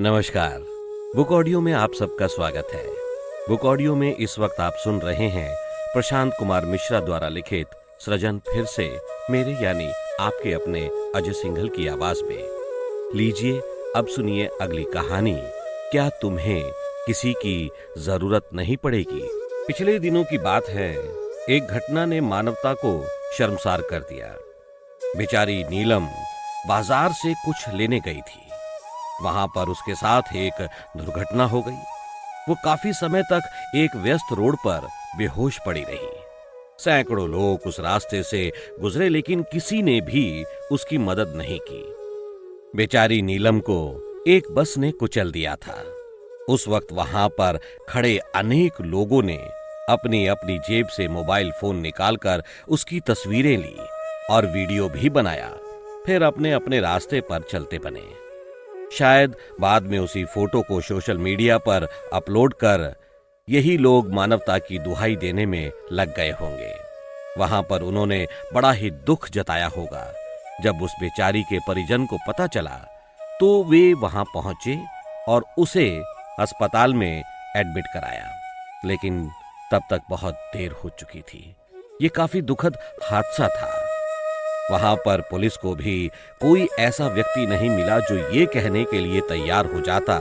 नमस्कार। Book audio में आप सबका स्वागत है। बुक ऑडियो में इस वक्त आप सुन रहे हैं प्रशांत कुमार मिश्रा द्वारा लिखित सृजन फिर से मेरे यानी आपके अपने अजय सिंघल की आवाज में। लीजिए अब सुनिए अगली कहानी, क्या तुम्हें किसी की जरूरत नहीं पड़ेगी। पिछले दिनों की बात है, एक घटना ने मानवता को शर्मसार कर दिया। बेचारी नीलम बाजार से कुछ लेने गई थी। वहां पर उसके साथ एक दुर्घटना हो गई। वो काफी समय तक एक व्यस्त रोड पर बेहोश पड़ी रही। सैकड़ों लोग उस रास्ते से गुजरे लेकिन किसी ने भी उसकी मदद नहीं की। बेचारी नीलम को एक बस ने कुचल दिया था। उस वक्त वहां पर खड़े अनेक लोगों ने अपनी अपनी जेब से मोबाइल फोन निकालकर उसकी तस्वीरें ली और वीडियो भी बनाया। फिर अपने अपने रास्ते पर चलते बने। शायद बाद में उसी फोटो को सोशल मीडिया पर अपलोड कर यही लोग मानवता की दुहाई देने में लग गए होंगे। वहां पर उन्होंने बड़ा ही दुख जताया होगा। जब उस बेचारी के परिजन को पता चला तो वे वहां पहुंचे और उसे अस्पताल में एडमिट कराया, लेकिन तब तक बहुत देर हो चुकी थी। ये काफी दुखद हादसा था। वहां पर पुलिस को भी कोई ऐसा व्यक्ति नहीं मिला जो ये कहने के लिए तैयार हो जाता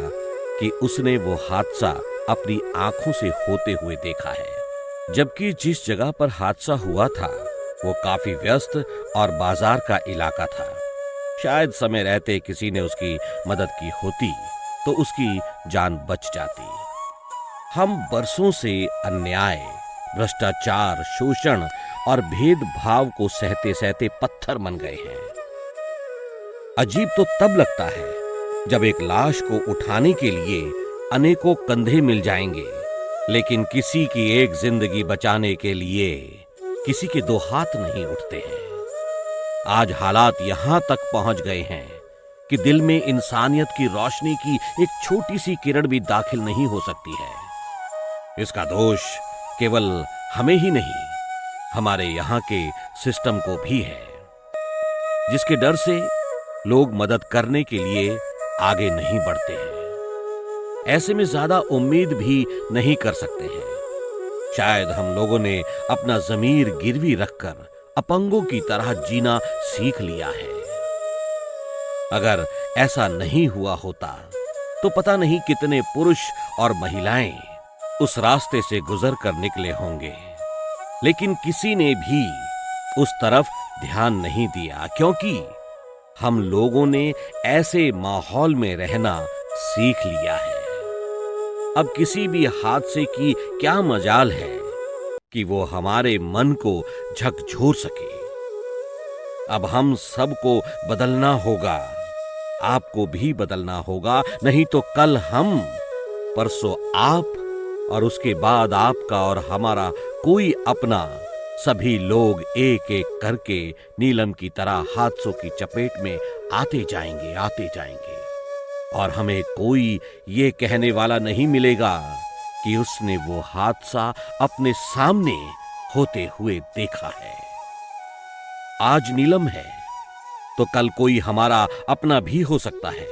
कि उसने वो हादसा अपनी आंखों से होते हुए देखा है। जबकि जिस जगह पर हादसा हुआ था वो काफी व्यस्त और बाजार का इलाका था। शायद समय रहते किसी ने उसकी मदद की होती तो उसकी जान बच जाती। हम बरसों से अन्याय, भ्रष्टाचार, शोषण और भेदभाव को सहते सहते पत्थर बन गए हैं। अजीब तो तब लगता है जब एक लाश को उठाने के लिए अनेकों कंधे मिल जाएंगे, लेकिन किसी की एक जिंदगी बचाने के लिए किसी के दो हाथ नहीं उठते हैं। आज हालात यहां तक पहुंच गए हैं कि दिल में इंसानियत की रोशनी की एक छोटी सी किरण भी दाखिल नहीं हो सकती है। इसका दोष केवल हमें ही नहीं, हमारे यहाँ के सिस्टम को भी है, जिसके डर से लोग मदद करने के लिए आगे नहीं बढ़ते हैं। ऐसे में ज्यादा उम्मीद भी नहीं कर सकते हैं। शायद हम लोगों ने अपना ज़मीर गिरवी रखकर अपंगों की तरह जीना सीख लिया है। अगर ऐसा नहीं हुआ होता तो पता नहीं कितने पुरुष और महिलाएं उस रास्ते से गुजर कर निकले होंगे, लेकिन किसी ने भी उस तरफ ध्यान नहीं दिया, क्योंकि हम लोगों ने ऐसे माहौल में रहना सीख लिया है। अब किसी भी हादसे की क्या मजाल है कि वो हमारे मन को झकझोर सके। अब हम सबको बदलना होगा, आपको भी बदलना होगा, नहीं तो कल हम, परसों आप और उसके बाद आपका और हमारा कोई अपना, सभी लोग एक एक करके नीलम की तरह हादसों की चपेट में आते जाएंगे और हमें कोई ये कहने वाला नहीं मिलेगा कि उसने वो हादसा अपने सामने होते हुए देखा है। आज नीलम है तो कल कोई हमारा अपना भी हो सकता है।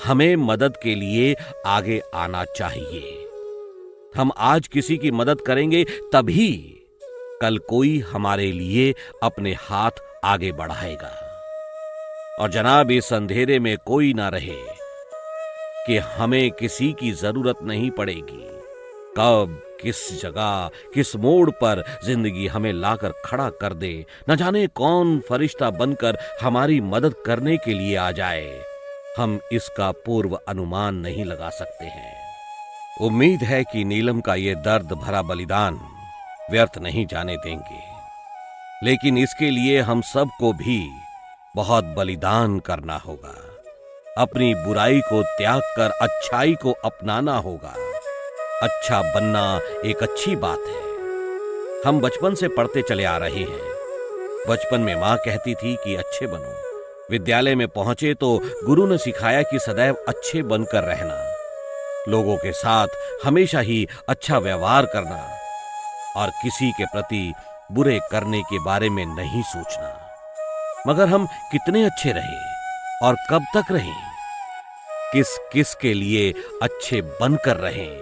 हमें मदद के लिए आगे आना चाहिए। हम आज किसी की मदद करेंगे तभी कल कोई हमारे लिए अपने हाथ आगे बढ़ाएगा। और जनाब, इस अंधेरे में कोई ना रहे कि हमें किसी की जरूरत नहीं पड़ेगी। कब, किस जगह, किस मोड़ पर जिंदगी हमें लाकर खड़ा कर दे, न जाने कौन फरिश्ता बनकर हमारी मदद करने के लिए आ जाए, हम इसका पूर्व अनुमान नहीं लगा सकते हैं। उम्मीद है कि नीलम का ये दर्द भरा बलिदान व्यर्थ नहीं जाने देंगे, लेकिन इसके लिए हम सबको भी बहुत बलिदान करना होगा। अपनी बुराई को त्याग कर अच्छाई को अपनाना होगा। अच्छा बनना एक अच्छी बात है। हम बचपन से पढ़ते चले आ रहे हैं। बचपन में माँ कहती थी कि अच्छे बनो। विद्यालय में पहुंचे तो गुरु ने सिखाया कि सदैव अच्छे बनकर रहना, लोगों के साथ हमेशा ही अच्छा व्यवहार करना और किसी के प्रति बुरे करने के बारे में नहीं सोचना। मगर हम कितने अच्छे रहे और कब तक रहे? किस किस के लिए अच्छे बनकर रहें,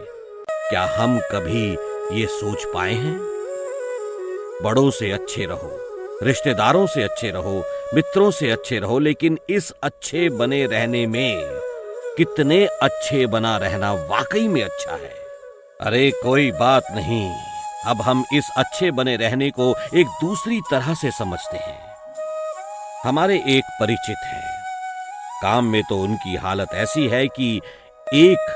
क्या हम कभी ये सोच पाए हैं? बड़ों से अच्छे रहो, रिश्तेदारों से अच्छे रहो, मित्रों से अच्छे रहो, लेकिन इस अच्छे बने रहने में कितने अच्छे बना रहना वाकई में अच्छा है। अरे कोई बात नहीं, अब हम इस अच्छे बने रहने को एक दूसरी तरह से समझते हैं। हमारे एक परिचित हैं, काम में तो उनकी हालत ऐसी है कि एक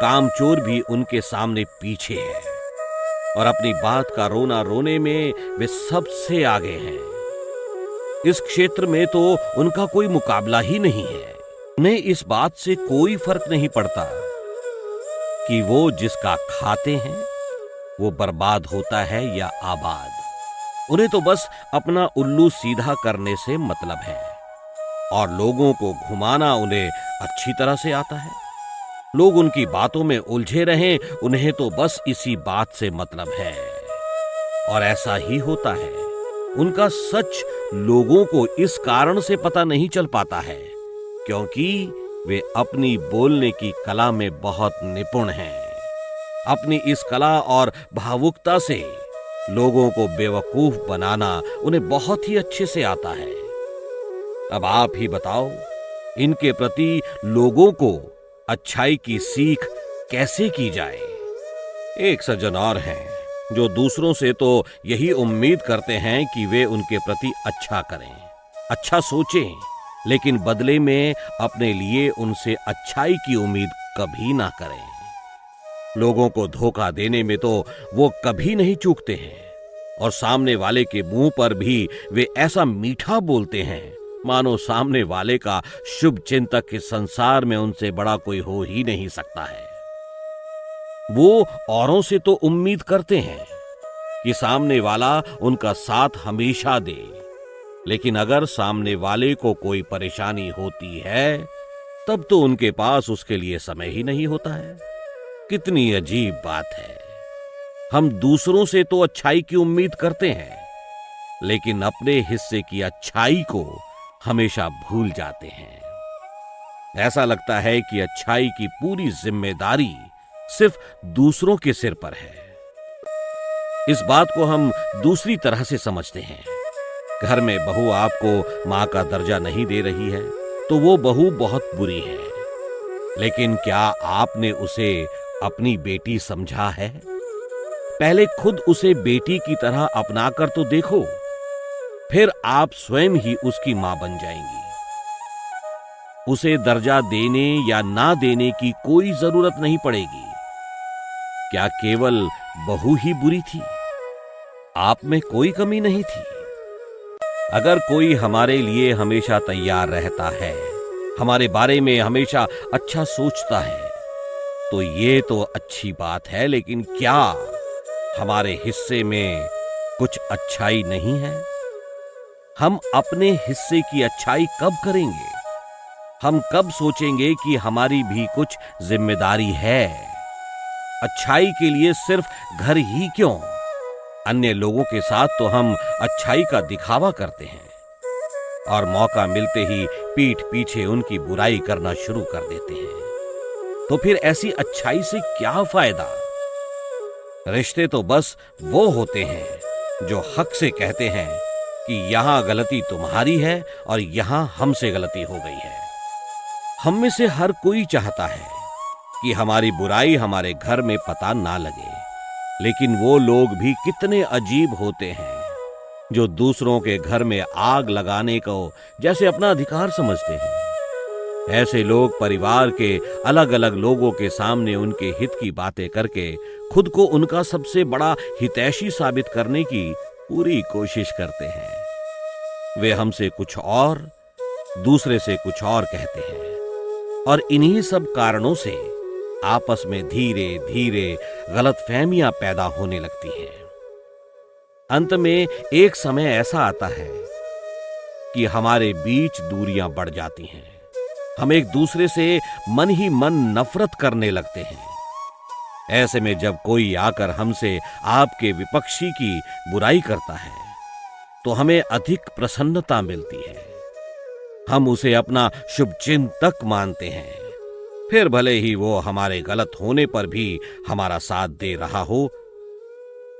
कामचोर भी उनके सामने पीछे है और अपनी बात का रोना रोने में वे सबसे आगे हैं। इस क्षेत्र में तो उनका कोई मुकाबला ही नहीं है। उन्हें इस बात से कोई फर्क नहीं पड़ता कि वो जिसका खाते हैं वो बर्बाद होता है या आबाद। उन्हें तो बस अपना उल्लू सीधा करने से मतलब है और लोगों को घुमाना उन्हें अच्छी तरह से आता है। लोग उनकी बातों में उलझे रहें, उन्हें तो बस इसी बात से मतलब है। और ऐसा ही होता है। उनका सच लोगों को इस कारण से पता नहीं चल पाता है क्योंकि वे अपनी बोलने की कला में बहुत निपुण हैं। अपनी इस कला और भावुकता से लोगों को बेवकूफ बनाना उन्हें बहुत ही अच्छे से आता है। अब आप ही बताओ, इनके प्रति लोगों को अच्छाई की सीख कैसे की जाए? एक सज्जन और हैं जो दूसरों से तो यही उम्मीद करते हैं कि वे उनके प्रति अच्छा करें, अच्छा सोचें, लेकिन बदले में अपने लिए उनसे अच्छाई की उम्मीद कभी ना करें। लोगों को धोखा देने में तो वो कभी नहीं चूकते हैं और सामने वाले के मुंह पर भी वे ऐसा मीठा बोलते हैं मानो सामने वाले का शुभ चिंतक इस संसार में उनसे बड़ा कोई हो ही नहीं सकता है। वो औरों से तो उम्मीद करते हैं कि सामने वाला उनका साथ हमेशा दे, लेकिन अगर सामने वाले को कोई परेशानी होती है तब तो उनके पास उसके लिए समय ही नहीं होता है। कितनी अजीब बात है। हम दूसरों से तो अच्छाई की उम्मीद करते हैं, लेकिन अपने हिस्से की अच्छाई को हमेशा भूल जाते हैं। ऐसा लगता है कि अच्छाई की पूरी जिम्मेदारी सिर्फ दूसरों के सिर पर है। इस बात को हम दूसरी तरह से समझते हैं। घर में बहू आपको मां का दर्जा नहीं दे रही है तो वो बहू बहुत बुरी है, लेकिन क्या आपने उसे अपनी बेटी समझा है? पहले खुद उसे बेटी की तरह अपनाकर तो देखो, फिर आप स्वयं ही उसकी मां बन जाएंगी। उसे दर्जा देने या ना देने की कोई जरूरत नहीं पड़ेगी। क्या केवल बहू ही बुरी थी? आप में कोई कमी नहीं थी। अगर कोई हमारे लिए हमेशा तैयार रहता है, हमारे बारे में हमेशा अच्छा सोचता है, तो ये तो अच्छी बात है, लेकिन क्या हमारे हिस्से में कुछ अच्छाई नहीं है? हम अपने हिस्से की अच्छाई कब करेंगे? हम कब सोचेंगे कि हमारी भी कुछ जिम्मेदारी है? अच्छाई के लिए सिर्फ घर ही क्यों, अन्य लोगों के साथ तो हम अच्छाई का दिखावा करते हैं और मौका मिलते ही पीठ पीछे उनकी बुराई करना शुरू कर देते हैं। तो फिर ऐसी अच्छाई से क्या फायदा? रिश्ते तो बस वो होते हैं जो हक से कहते हैं कि यहां गलती तुम्हारी है और यहां हमसे गलती हो गई है। हम में से हर कोई चाहता है कि हमारी बुराई हमारे घर में पता ना लगे, लेकिन वो लोग भी कितने अजीब होते हैं जो दूसरों के घर में आग लगाने को जैसे अपना अधिकार समझते हैं। ऐसे लोग परिवार के अलग अलग लोगों के सामने उनके हित की बातें करके खुद को उनका सबसे बड़ा हितैषी साबित करने की पूरी कोशिश करते हैं। वे हमसे कुछ और, दूसरे से कुछ और कहते हैं और इन्हीं सब कारणों से आपस में धीरे धीरे गलतफहमियां पैदा होने लगती हैं। अंत में एक समय ऐसा आता है कि हमारे बीच दूरियां बढ़ जाती हैं। हम एक दूसरे से मन ही मन नफरत करने लगते हैं। ऐसे में जब कोई आकर हमसे आपके विपक्षी की बुराई करता है तो हमें अधिक प्रसन्नता मिलती है। हम उसे अपना शुभचिंतक मानते हैं फिर भले ही वो हमारे गलत होने पर भी हमारा साथ दे रहा हो।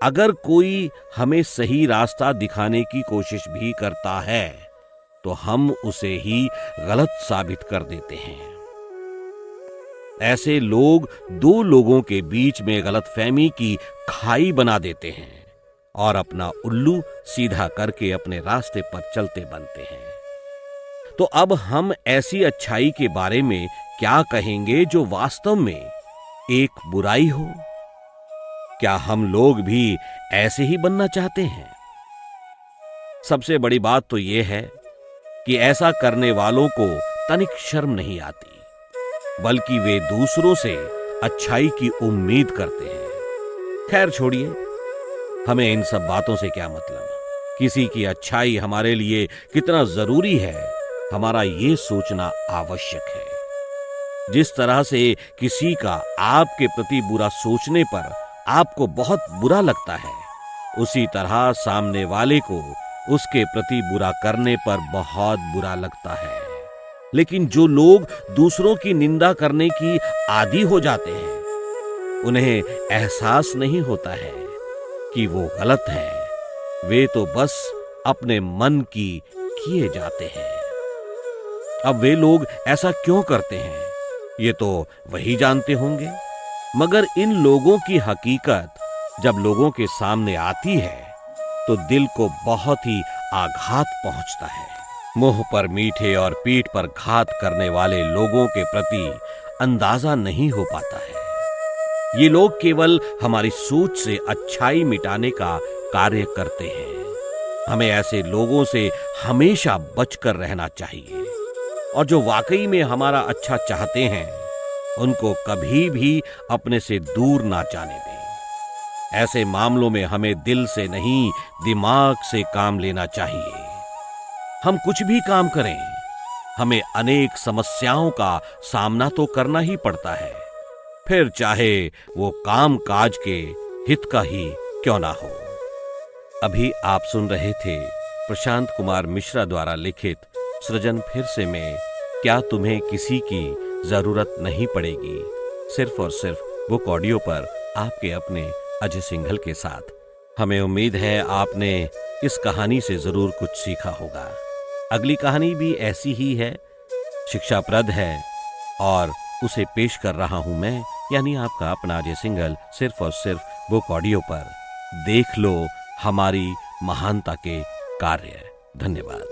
अगर कोई हमें सही रास्ता दिखाने की कोशिश भी करता है तो हम उसे ही गलत साबित कर देते हैं। ऐसे लोग दो लोगों के बीच में गलतफहमी की खाई बना देते हैं और अपना उल्लू सीधा करके अपने रास्ते पर चलते बनते हैं। तो अब हम ऐसी अच्छाई के बारे में क्या कहेंगे जो वास्तव में एक बुराई हो? क्या हम लोग भी ऐसे ही बनना चाहते हैं? सबसे बड़ी बात तो यह है कि ऐसा करने वालों को तनिक शर्म नहीं आती, बल्कि वे दूसरों से अच्छाई की उम्मीद करते हैं। खैर छोड़िए, हमें इन सब बातों से क्या मतलब। किसी की अच्छाई हमारे लिए कितना जरूरी है, हमारा ये सोचना आवश्यक है। जिस तरह से किसी का आपके प्रति बुरा सोचने पर आपको बहुत बुरा लगता है, उसी तरह सामने वाले को उसके प्रति बुरा करने पर बहुत बुरा लगता है। लेकिन जो लोग दूसरों की निंदा करने की आदी हो जाते हैं, उन्हें एहसास नहीं होता है कि वो गलत है। वे तो बस अपने मन की किए जाते हैं। अब वे लोग ऐसा क्यों करते हैं, ये तो वही जानते होंगे। मगर इन लोगों की हकीकत जब लोगों के सामने आती है तो दिल को बहुत ही आघात पहुंचता है। मुंह पर मीठे और पीठ पर घात करने वाले लोगों के प्रति अंदाजा नहीं हो पाता है। ये लोग केवल हमारी सोच से अच्छाई मिटाने का कार्य करते हैं। हमें ऐसे लोगों से हमेशा बचकर रहना चाहिए और जो वाकई में हमारा अच्छा चाहते हैं, उनको कभी भी अपने से दूर ना जाने दें। ऐसे मामलों में हमें दिल से नहीं, दिमाग से काम लेना चाहिए। हम कुछ भी काम करें, हमें अनेक समस्याओं का सामना तो करना ही पड़ता है, फिर चाहे वो काम काज के हित का ही क्यों ना हो। अभी आप सुन रहे थे प्रशांत कुमार मिश्रा द्वारा लिखित सृजन फिर से में क्या तुम्हें किसी की जरूरत नहीं पड़ेगी, सिर्फ और सिर्फ बुक ऑडियो पर आपके अपने अजय सिंघल के साथ। हमें उम्मीद है आपने इस कहानी से जरूर कुछ सीखा होगा। अगली कहानी भी ऐसी ही है, शिक्षाप्रद है और उसे पेश कर रहा हूं मैं, यानी आपका अपना अजय सिंघल, सिर्फ और सिर्फ बुक ऑडियो पर। देख लो हमारी महानता के कार्य। धन्यवाद।